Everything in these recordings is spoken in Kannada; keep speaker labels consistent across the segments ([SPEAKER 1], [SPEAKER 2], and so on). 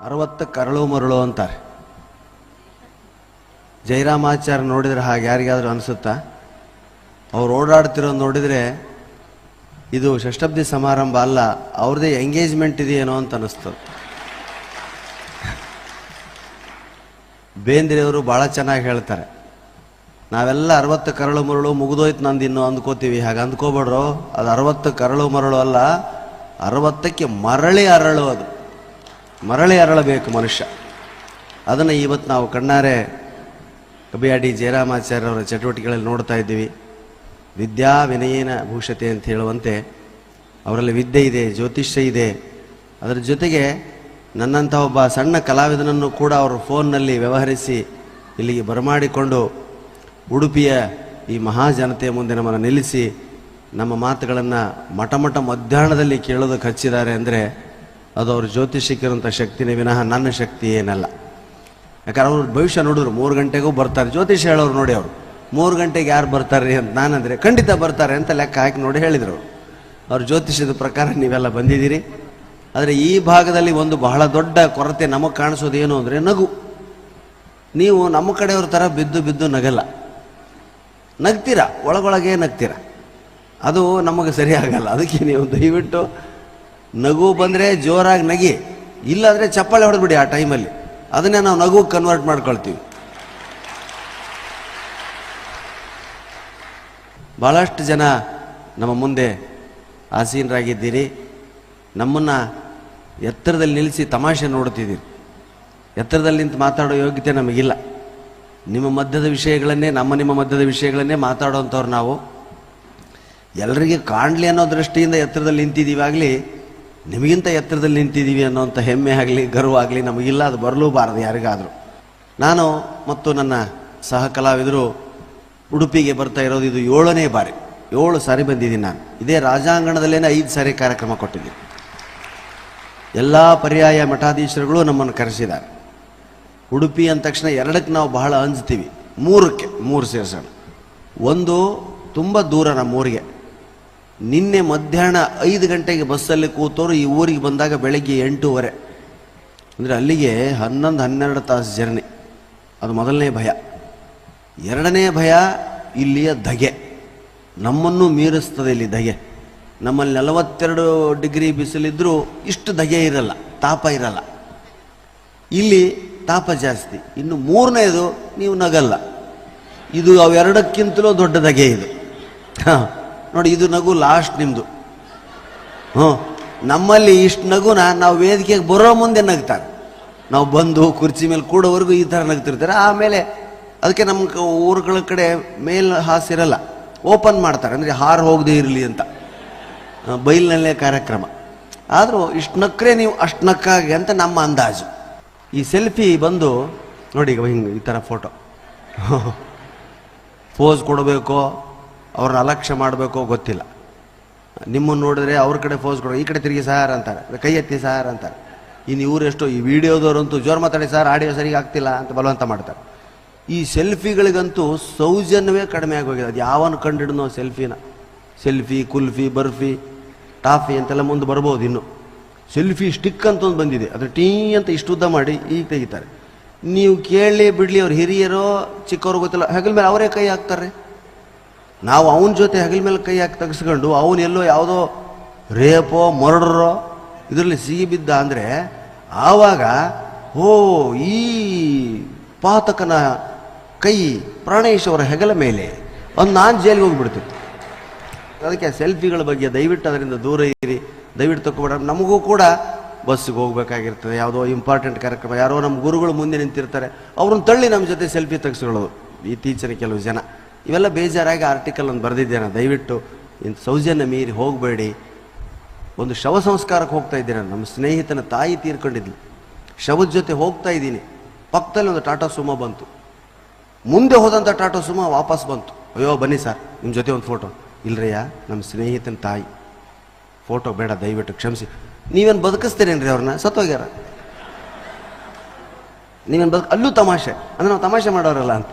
[SPEAKER 1] 60 ಕರಳು ಮರಳು ಅಂತಾರೆ. ಜಯರಾಮಾಚಾರ್ಯ ನೋಡಿದರೆ ಹಾಗೆ ಯಾರಿಗಾದರೂ ಅನಿಸುತ್ತಾ? ಅವ್ರು ಓಡಾಡ್ತಿರೋದು ನೋಡಿದರೆ ಇದು ಷಷ್ಠಬ್ದಿ ಸಮಾರಂಭ ಅಲ್ಲ, ಅವ್ರದ್ದೇ ಎಂಗೇಜ್ಮೆಂಟ್ ಇದೆಯೇನೋ ಅಂತ ಅನ್ನಿಸ್ತದೆ. ಬೇಂದ್ರೆಯವರು ಭಾಳ ಚೆನ್ನಾಗಿ ಹೇಳ್ತಾರೆ, ನಾವೆಲ್ಲ 60 ಕರಳು ಮರಳು ಮುಗಿದೋಯ್ತು ನಂದು ಇನ್ನೂ ಅಂದ್ಕೋತೀವಿ. ಹಾಗೆ ಅಂದ್ಕೋಬೇಡ್ರು, ಅದು 60 ಕರಳು ಮರಳು ಅಲ್ಲ, 60ಕ್ಕೆ ಮರಳಿ ಅರಳು. ಅದು ಮರಳಿ ಅರಳಬೇಕು ಮನುಷ್ಯ. ಅದನ್ನು ಇವತ್ತು ನಾವು ಕಣ್ಣಾರೆ ಕಬಿಯಾಡಿ ಜಯರಾಮಾಚಾರ್ಯವರ ಚಟುವಟಿಕೆಗಳಲ್ಲಿ ನೋಡ್ತಾ ಇದ್ದೀವಿ. ವಿದ್ಯಾ ವಿನಯೇನ ಭೂಷತೆ ಅಂತ ಹೇಳುವಂತೆ ಅವರಲ್ಲಿ ವಿದ್ಯೆ ಇದೆ, ಜ್ಯೋತಿಷ್ಯ ಇದೆ. ಅದರ ಜೊತೆಗೆ ನನ್ನಂಥ ಒಬ್ಬ ಸಣ್ಣ ಕಲಾವಿದನನ್ನು ಕೂಡ ಅವರು ಫೋನ್ನಲ್ಲಿ ವ್ಯವಹರಿಸಿ ಇಲ್ಲಿಗೆ ಬರಮಾಡಿಕೊಂಡು ಉಡುಪಿಯ ಈ ಮಹಾಜನತೆಯ ಮುಂದೆ ನಮ್ಮನ್ನು ನಿಲ್ಲಿಸಿ ನಮ್ಮ ಮಾತುಗಳನ್ನು ಮಠ ಮಧ್ಯಾಹ್ನದಲ್ಲಿ ಕೇಳೋದಕ್ಕೆ ಹಚ್ಚಿದ್ದಾರೆ ಅಂದರೆ ಅದು ಅವ್ರ ಜ್ಯೋತಿಷಿಕಿರಂಥ ಶಕ್ತಿನೇ ವಿನಃ ನನ್ನ ಶಕ್ತಿ ಏನಲ್ಲ. ಯಾಕಂದ್ರೆ ಅವರು ಭವಿಷ್ಯ ನೋಡಿದ್ರು 3 ಗಂಟೆಗೂ ಬರ್ತಾರೆ. ಜ್ಯೋತಿಷ ಹೇಳೋರು ನೋಡಿ, ಅವರು 3 ಗಂಟೆಗೆ ಯಾರು ಬರ್ತಾರೆ ಅಂತ ನಾನಂದರೆ ಖಂಡಿತ ಬರ್ತಾರೆ ಅಂತ ಲೆಕ್ಕ ಹಾಕಿ ನೋಡಿ ಹೇಳಿದರು. ಅವ್ರ ಜ್ಯೋತಿಷದ ಪ್ರಕಾರ ನೀವೆಲ್ಲ ಬಂದಿದ್ದೀರಿ. ಆದರೆ ಈ ಭಾಗದಲ್ಲಿ ಒಂದು ಬಹಳ ದೊಡ್ಡ ಕೊರತೆ ನಮಗೆ ಕಾಣಿಸೋದು ಏನು ಅಂದರೆ ನಗು. ನೀವು ನಮ್ಮ ಕಡೆಯವ್ರ ಥರ ಬಿದ್ದು ನಗಲ್ಲ, ನಗ್ತೀರ, ಒಳಗೊಳಗೆ ನಗ್ತೀರ. ಅದು ನಮಗೆ ಸರಿಯಾಗಲ್ಲ. ಅದಕ್ಕೆ ನೀವು ದಯವಿಟ್ಟು ನಗು ಬಂದರೆ ಜೋರಾಗಿ ನಗಿ, ಇಲ್ಲಾಂದರೆ ಚಪ್ಪಾಳೆ ಹೊಡೆದ್ಬಿಡಿ ಆ ಟೈಮಲ್ಲಿ. ಅದನ್ನೇ ನಾವು ನಗು ಕನ್ವರ್ಟ್ ಮಾಡ್ಕೊಳ್ತೀವಿ. ಭಾಳಷ್ಟು ಜನ ನಮ್ಮ ಮುಂದೆ ಆಸೀನರಾಗಿದ್ದೀರಿ. ನಮ್ಮನ್ನು ಎತ್ತರದಲ್ಲಿ ನಿಲ್ಲಿಸಿ ತಮಾಷೆ ನೋಡ್ತಿದ್ದೀರಿ. ಎತ್ತರದಲ್ಲಿ ನಿಂತು ಮಾತಾಡೋ ಯೋಗ್ಯತೆ ನಮಗಿಲ್ಲ. ನಿಮ್ಮ ಮಧ್ಯದ ವಿಷಯಗಳನ್ನೇ, ನಿಮ್ಮ ಮಧ್ಯದ ವಿಷಯಗಳನ್ನೇ ಮಾತಾಡೋವಂಥವ್ರು ನಾವು. ಎಲ್ಲರಿಗೆ ಕಾಣಲಿ ಅನ್ನೋ ದೃಷ್ಟಿಯಿಂದ ಎತ್ತರದಲ್ಲಿ ನಿಂತಿದ್ದೀವಾಗಲಿ, ನಿಮಗಿಂತ ಎತ್ತರದಲ್ಲಿ ನಿಂತಿದ್ದೀವಿ ಅನ್ನೋಂಥ ಹೆಮ್ಮೆ ಆಗಲಿ ಗರ್ವ ಆಗಲಿ ನಮಗಿಲ್ಲ. ಅದು ಬರಲೂಬಾರದು ಯಾರಿಗಾದರೂ. ನಾನು ಮತ್ತು ನನ್ನ ಸಹ ಕಲಾವಿದರು ಉಡುಪಿಗೆ ಬರ್ತಾ ಇರೋದು ಇದು 7ನೇ ಬಾರಿ. 7 ಸಾರಿ ಬಂದಿದ್ದೀನಿ ನಾನು. ಇದೇ ರಾಜಾಂಗಣದಲ್ಲೇ 5 ಸಾರಿ ಕಾರ್ಯಕ್ರಮ ಕೊಟ್ಟಿದ್ದೀನಿ. ಎಲ್ಲ ಪರ್ಯಾಯ ಮಠಾಧೀಶರುಗಳು ನಮ್ಮನ್ನು ಕರೆಸಿದ್ದಾರೆ. ಉಡುಪಿ ಅಂದ ತಕ್ಷಣ 2ಕ್ಕೆ ನಾವು ಬಹಳ ಅಂಜ್ತೀವಿ, 3ಕ್ಕೆ 3 ಸೇರಿಸೋಣ. ಒಂದು ತುಂಬ ದೂರ ನಮ್ಮೂರಿಗೆ. ನಿನ್ನೆ ಮಧ್ಯಾಹ್ನ 5 ಗಂಟೆಗೆ ಬಸ್ಸಲ್ಲಿ ಕೂತವರು ಈ ಊರಿಗೆ ಬಂದಾಗ ಬೆಳಗ್ಗೆ 8:30 ಅಂದರೆ ಅಲ್ಲಿಗೆ 11-12 ತಾಸು ಜರ್ನಿ. ಅದು ಮೊದಲನೇ ಭಯ. 2ನೇ ಭಯ ಇಲ್ಲಿಯ ಧಗೆ. ನಮ್ಮನ್ನು ಮೀರಿಸ್ತದೆ ಇಲ್ಲಿ ಧಗೆ. ನಮ್ಮಲ್ಲಿ 42 ಡಿಗ್ರಿ ಬಿಸಿಲಿದ್ದರೂ ಇಷ್ಟು ಧಗೆ ಇರಲ್ಲ, ತಾಪ ಇರಲ್ಲ. ಇಲ್ಲಿ ತಾಪ ಜಾಸ್ತಿ. ಇನ್ನು 3ನೇದು ನೀವು ನಗಲ್ಲ. ಇದು ಅವೆರಡಕ್ಕಿಂತಲೂ ದೊಡ್ಡ ಧಗೆ ಇದು. ನೋಡಿ, ಇದು ನಗು ಲಾಸ್ಟ್ ನಿಮ್ಮದು. ನಮ್ಮಲ್ಲಿ ಇಷ್ಟು ನಗುನ ನಾವು ವೇದಿಕೆಗೆ ಬರೋ ಮುಂದೆ ನಗ್ತಾರೆ. ನಾವು ಬಂದು ಕುರ್ಚಿ ಮೇಲೆ ಕೂಡೋವರೆಗೂ ಈ ಥರ ನಗ್ತಿರ್ತಾರೆ. ಆಮೇಲೆ ಅದಕ್ಕೆ ನಮ್ಮ ಊರುಗಳ ಕಡೆ ಮೇಲ್ ಹಾಸಿರಲ್ಲ, ಓಪನ್ ಮಾಡ್ತಾರೆ. ಅಂದರೆ ಹಾರು ಹೋಗದೇ ಇರಲಿ ಅಂತ ಬೈಲ್ನಲ್ಲೇ ಕಾರ್ಯಕ್ರಮ. ಆದರೂ ಇಷ್ಟು ನಕ್ಕರೆ ನೀವು ಅಷ್ಟು ನಕ್ಕಾಗಿ ಅಂತ ನಮ್ಮ ಅಂದಾಜು. ಈ ಸೆಲ್ಫಿ ಬಂದು ನೋಡಿ, ಈಗ ಹಿಂಗೆ ಈ ಥರ ಫೋಟೋ ಪೋಸ್ ಕೊಡಬೇಕೋ ಅವ್ರನ್ನ ಅಲಕ್ಷ್ಯ ಮಾಡಬೇಕೋ ಗೊತ್ತಿಲ್ಲ. ನಿಮ್ಮನ್ನು ನೋಡಿದ್ರೆ ಅವ್ರ ಕಡೆ ಪೋಸ್ ಕೊಡೋ, ಈ ಕಡೆ ತಿರುಗಿ ಸಾರ್ ಅಂತಾರೆ, ಕೈ ಎತ್ತಿ ಸಾರ್ ಅಂತಾರೆ. ಇನ್ನು ಇವರೆಷ್ಟೋ ಈ ವಿಡಿಯೋದವ್ರಂತೂ ಜೋರು ಮಾತಾಡಿ ಸಾರ್, ಆಡಿಯೋ ಸರಿಗೆ ಆಗ್ತಿಲ್ಲ ಅಂತ ಬಲವಂತ ಮಾಡ್ತಾರೆ. ಈ ಸೆಲ್ಫಿಗಳಿಗಂತೂ ಸೌಜನ್ಯವೇ ಕಡಿಮೆ ಆಗೋಗಿದೆ. ಅದು ಯಾವನು ಕಂಡಿಡ್ನೋ ಸೆಲ್ಫಿನ. ಸೆಲ್ಫಿ, ಕುಲ್ಫಿ, ಬರ್ಫಿ, ಟಾಫಿ ಅಂತೆಲ್ಲ ಮುಂದೆ ಬರ್ಬೋದು. ಇನ್ನು ಸೆಲ್ಫಿ ಸ್ಟಿಕ್ ಅಂತ ಒಂದು ಬಂದಿದೆ, ಅದು ಟೀ ಅಂತ ಇಷ್ಟು ಉದ್ದ ಮಾಡಿ ಈಗ ತೆಗಿತಾರೆ. ನೀವು ಕೇಳಲಿ ಬಿಡಲಿ, ಅವ್ರು ಹಿರಿಯರೋ ಚಿಕ್ಕವ್ರು ಗೊತ್ತಿಲ್ಲ, ಹೆಗಲ ಮೇಲೆ ಅವರೇ ಕೈ ಹಾಕ್ತಾರೆ. ನಾವು ಅವನ ಜೊತೆ ಹೆಗಲ ಮೇಲೆ ಕೈ ಹಾಕಿ ತೆಗೆಸ್ಕೊಂಡು ಅವನೆಲ್ಲೋ ಯಾವುದೋ ರೇಪೋ ಮರ್ಡರೋ ಇದರಲ್ಲಿ ಸಿಗಿ ಬಿದ್ದ ಅಂದರೆ ಆವಾಗ ಈ ಪಾತಕನ ಕೈ ಪ್ರಾಣೇಶ್ ಅವರ ಹೆಗಲ ಮೇಲೆ ಒಂದು ನಾನು ಜೈಲಿಗೆ ಹೋಗಿಬಿಡ್ತೀನಿ. ಅದಕ್ಕೆ ಸೆಲ್ಫಿಗಳ ಬಗ್ಗೆ ದಯವಿಟ್ಟು ಅದರಿಂದ ದೂರ ಇರಿ, ದಯವಿಟ್ಟು ತಗೊಬೇಡ. ನಮಗೂ ಕೂಡ ಬಸ್ಸಿಗೆ ಹೋಗ್ಬೇಕಾಗಿರ್ತದೆ, ಯಾವುದೋ ಇಂಪಾರ್ಟೆಂಟ್ ಕಾರ್ಯಕ್ರಮ, ಯಾರೋ ನಮ್ಮ ಗುರುಗಳು ಮುಂದೆ ನಿಂತಿರ್ತಾರೆ, ಅವ್ರನ್ನ ತಳ್ಳಿ ನಮ್ಮ ಜೊತೆ ಸೆಲ್ಫಿ ತೆಗೆಸ್ಕೊಳ್ಳೋದು ಇತ್ತೀಚಿನ ಕೆಲವು ಜನ. ಇವೆಲ್ಲ ಬೇಜಾರಾಗಿ ಆರ್ಟಿಕಲ್ ಒಂದು ಬರೆದಿದ್ದೇನೆ. ದಯವಿಟ್ಟು ಇಂಥ ಸೌಜನ್ಯ ಮೀರಿ ಹೋಗಬೇಡಿ. ಒಂದು ಶವ ಸಂಸ್ಕಾರಕ್ಕೆ ಹೋಗ್ತಾ ಇದ್ದೇನೆ. ನಮ್ಮ ಸ್ನೇಹಿತನ ತಾಯಿ ತೀರ್ಕೊಂಡಿದ್ಲು, ಶವದ ಜೊತೆ ಹೋಗ್ತಾ ಇದ್ದೀನಿ. ಪಕ್ಕದಲ್ಲಿ ಒಂದು ಟಾಟಾ ಸುಮೋ ಬಂತು. ಮುಂದೆ ಹೋದಂಥ ಟಾಟಾ ಸುಮೋ ವಾಪಸ್ ಬಂತು. ಅಯ್ಯೋ ಬನ್ನಿ ಸರ್, ನಿಮ್ಮ ಜೊತೆ ಒಂದು ಫೋಟೋ. ಇಲ್ರಯ್ಯ, ನಮ್ಮ ಸ್ನೇಹಿತನ ತಾಯಿ, ಫೋಟೋ ಬೇಡ ದಯವಿಟ್ಟು ಕ್ಷಮಿಸಿ. ನೀವೇನು ಬದುಕಿಸ್ತೀರೇನ್ರಿ ಅವ್ರನ್ನ? ಸತ್ತೋಗ್ಯಾರ. ನೀವೇನು ಅಲ್ಲೂ ತಮಾಷೆ ಅಂದರೆ ನಾವು ತಮಾಷೆ ಮಾಡೋರಲ್ಲ ಅಂತ.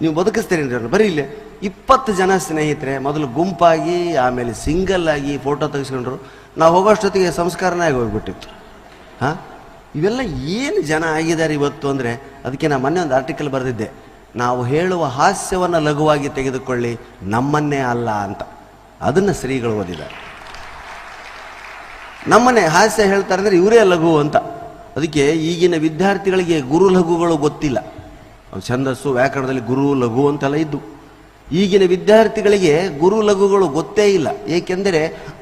[SPEAKER 1] ನೀವು ಬದುಕಿಸ್ತೀರೇನ್ರಿ ಅವ್ರನ್ನ? ಬರೀ ಇಲ್ಲೇ 20 ಜನ ಸ್ನೇಹಿತರೆ, ಮೊದಲು ಗುಂಪಾಗಿ ಆಮೇಲೆ ಸಿಂಗಲ್ ಆಗಿ ಫೋಟೋ ತೆಗೆಸ್ಕೊಂಡ್ರು. ನಾವು ಹೋಗೋಷ್ಟೊತ್ತಿಗೆ ಸಂಸ್ಕಾರನೇ ಆಗಿ ಹೋಗ್ಬಿಟ್ಟಿತ್ತು. ಇವೆಲ್ಲ ಏನು ಜನ ಆಗಿದ್ದಾರೆ ಇವತ್ತು ಅಂದರೆ, ಅದಕ್ಕೆ ನಾನು ಮೊನ್ನೆ ಒಂದು ಆರ್ಟಿಕಲ್ ಬರೆದಿದ್ದೆ, ನಾವು ಹೇಳುವ ಹಾಸ್ಯವನ್ನು ಲಘುವಾಗಿ ತೆಗೆದುಕೊಳ್ಳಿ, ನಮ್ಮನ್ನೇ ಅಲ್ಲ ಅಂತ. ಅದನ್ನು ಶ್ರೀಗಳು ಓದಿದ್ದಾರೆ. ನಮ್ಮನ್ನೇ ಹಾಸ್ಯ ಹೇಳ್ತಾರೆ ಅಂದರೆ ಇವರೇ ಲಘು ಅಂತ. ಅದಕ್ಕೆ ಈಗಿನ ವಿದ್ಯಾರ್ಥಿಗಳಿಗೆ ಗುರು ಲಘುಗಳು ಗೊತ್ತಿಲ್ಲ. ಛಂದಸ್ಸು ವ್ಯಾಕರಣದಲ್ಲಿ ಗುರು ಲಘು ಅಂತೆಲ್ಲ ಇದ್ದು, ಈಗಿನ ವಿದ್ಯಾರ್ಥಿಗಳಿಗೆ ಗುರು ಲಘುಗಳು ಗೊತ್ತೇ ಇಲ್ಲ. ಏಕೆಂದರೆ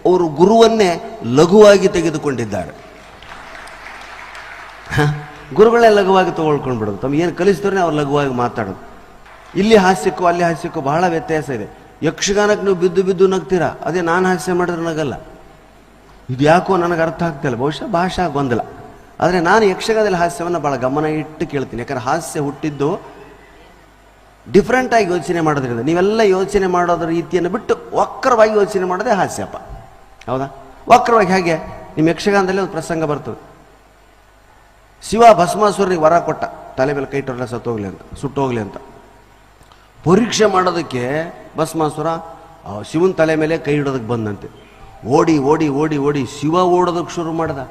[SPEAKER 1] ಅವರು ಗುರುವನ್ನೇ ಲಘುವಾಗಿ ತೆಗೆದುಕೊಂಡಿದ್ದಾರೆ. ಗುರುಗಳೇ ಲಘುವಾಗಿ ತಗೊಳ್ಕೊಂಡ್ಬಿಡೋದು, ತಮ್ಗೆ ಏನು ಕಲಿಸಿದ್ರೆ ಅವ್ರು ಲಘುವಾಗಿ ಮಾತಾಡೋದು. ಇಲ್ಲಿ ಹಾಸ್ಯಕ್ಕೂ ಅಲ್ಲಿ ಹಾಸ್ಯಕ್ಕೂ ಬಹಳ ವ್ಯತ್ಯಾಸ ಇದೆ. ಯಕ್ಷಗಾನಕ್ಕೆ ನೀವು ಬಿದ್ದು ಬಿದ್ದು ನಗ್ತೀರಾ, ಅದೇ ನಾನು ಹಾಸ್ಯ ಮಾಡಿದ್ರೆ ನಗಲ್ಲ. ಇದು ಯಾಕೋ ನನಗೆ ಅರ್ಥ ಆಗ್ತಿಲ್ಲ, ಬಹುಶಃ ಭಾಷಾ ಗೊಂದಲ. ಆದರೆ ನಾನು ಯಕ್ಷಗಾನದಲ್ಲಿ ಹಾಸ್ಯವನ್ನು ಭಾಳ ಗಮನ ಇಟ್ಟು ಕೇಳ್ತೀನಿ. ಯಾಕಂದ್ರೆ ಹಾಸ್ಯ ಹುಟ್ಟಿದ್ದು ಡಿಫ್ರೆಂಟಾಗಿ ಯೋಚನೆ ಮಾಡೋದ್ರಿಂದ. ನೀವೆಲ್ಲ ಯೋಚನೆ ಮಾಡೋದ್ರ ರೀತಿಯನ್ನು ಬಿಟ್ಟು ವಕ್ರವಾಗಿ ಯೋಚನೆ ಮಾಡೋದೇ ಹಾಸ್ಯಪ್ಪ, ಹೌದಾ? ವಕ್ರವಾಗಿ ಹೇಗೆ? ನಿಮ್ಮ ಯಕ್ಷಗಾನದಲ್ಲಿ ಒಂದು ಪ್ರಸಂಗ ಬರ್ತದೆ. ಶಿವ ಭಸ್ಮಾಸುರನಿಗೆ ವರ ಕೊಟ್ಟ, ತಲೆ ಮೇಲೆ ಕೈ ಇಟ್ಟರೆಲ್ಲ ಸತ್ತೋಗ್ಲಿ ಅಂತ, ಸುಟ್ಟೋಗ್ಲಿ ಅಂತ. ಪರೀಕ್ಷೆ ಮಾಡೋದಕ್ಕೆ ಭಸ್ಮಾಸುರ ಶಿವನ ತಲೆ ಮೇಲೆ ಕೈ ಇಡೋದಕ್ಕೆ ಬಂದಂತೆ. ಓಡಿ ಓಡಿ ಓಡಿ ಓಡಿ ಶಿವ ಓಡೋದಕ್ಕೆ ಶುರು ಮಾಡ್ದ.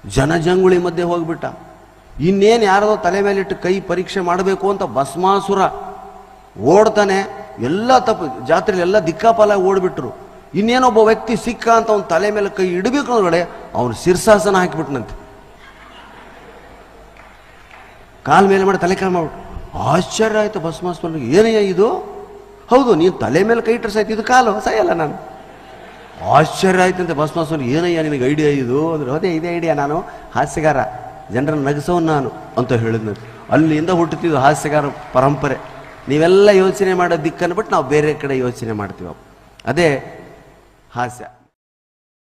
[SPEAKER 1] ಜನಜಂಗುಳಿ ಮಧ್ಯೆ ಹೋಗ್ಬಿಟ್ಟ. ಇನ್ನೇನು ಯಾರದೋ ತಲೆ ಮೇಲಿಟ್ಟು ಕೈ ಪರೀಕ್ಷೆ ಮಾಡಬೇಕು ಅಂತ ಭಸ್ಮಾಸುರ ಓಡ್ತಾನೆ. ಎಲ್ಲ ತಪ್ಪು, ಜಾತ್ರೆಯಲ್ಲಿ ಎಲ್ಲ ದಿಕ್ಕಾಪಾಲ ಓಡ್ಬಿಟ್ರು. ಇನ್ನೇನೊಬ್ಬ ವ್ಯಕ್ತಿ ಸಿಕ್ಕ ಅಂತ ಅವ್ನ ತಲೆ ಮೇಲೆ ಕೈ ಇಡಬೇಕು ಅಂದ್ರೆ ಅವನು ಶಿರ್ಸಾಸನ ಹಾಕಿಬಿಟ್ನಂತೆ. ಕಾಲ್ ಮೇಲೆ ಮಾಡಿ ತಲೆ ಕಾಲು ಮಾಡ್ಬಿಟ್ಟು. ಆಶ್ಚರ್ಯ ಆಯ್ತು ಭಸ್ಮಾಸುರನಿಗೆ, ಏನಯ್ಯ ಇದು? ಹೌದು, ನೀನು ತಲೆ ಮೇಲೆ ಕೈ ಇಟ್ಟರೆ ಸಾಯ್ತು, ಇದು ಕಾಲು ಸಾಯಲ್ಲ ನಾನು. ಆಶ್ಚರ್ಯ ಆಯ್ತಂತೆ ಭಸ್ಮಾಸುರನಿಗೆ, ಏನಯ್ಯ ನಿನಗೆ ಐಡಿಯಾ ಇದು ಅಂದ್ರೆ, ಅದೇ ಇದೇ ಐಡಿಯಾ, ನಾನು ಹಾಸ್ಯಗಾರ, ಜನರನ್ನು ನಗಿಸೋನು ನಾನು ಅಂತ ಹೇಳಿದ್ನು. ಅಲ್ಲಿಂದ ಹುಟ್ಟುತ್ತಿದ್ದು ಹಾಸ್ಯಗಾರ ಪರಂಪರೆ. ನೀವೆಲ್ಲ ಯೋಚನೆ ಮಾಡೋ ದಿಕ್ಕನ್ನು ಬಿಟ್ಟು ನಾವು ಬೇರೆ ಕಡೆ ಯೋಚನೆ ಮಾಡ್ತೀವಿ. ಅದೇ ಹಾಸ್ಯ.